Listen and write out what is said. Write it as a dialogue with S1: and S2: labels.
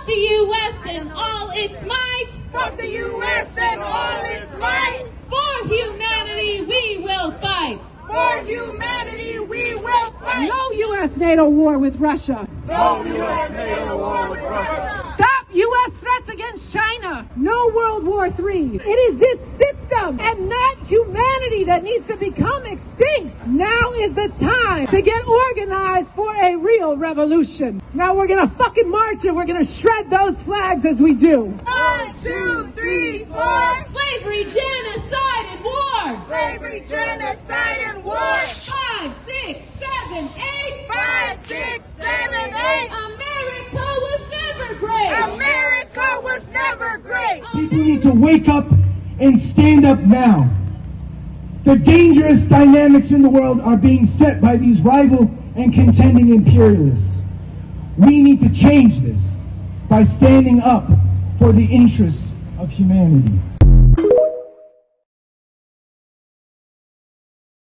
S1: the U.S. and all its might.
S2: Fuck the U.S. and all its might.
S1: For humanity we will fight.
S2: For humanity we will fight.
S3: No U.S.-NATO war with Russia.
S2: No U.S.-NATO war with Russia.
S3: Stop U.S. threats against China. No World War III. It is this system and not humanity that needs to become extinct. Now is the time to get organized for a real revolution. Now we're gonna fucking march and we're gonna shred those flags as we do.
S2: 1, 2, 3, 4.
S1: Slavery, genocide, and war.
S2: Slavery, genocide, and war.
S1: 5, 6, 7, 8.
S2: 5, 6, 7, 8.
S1: America was never great.
S2: America was never great.
S4: People need to wake up and stand up now. The dangerous dynamics in the world are being set by these rival and contending imperialists. We need to change this by standing up for the interests of humanity.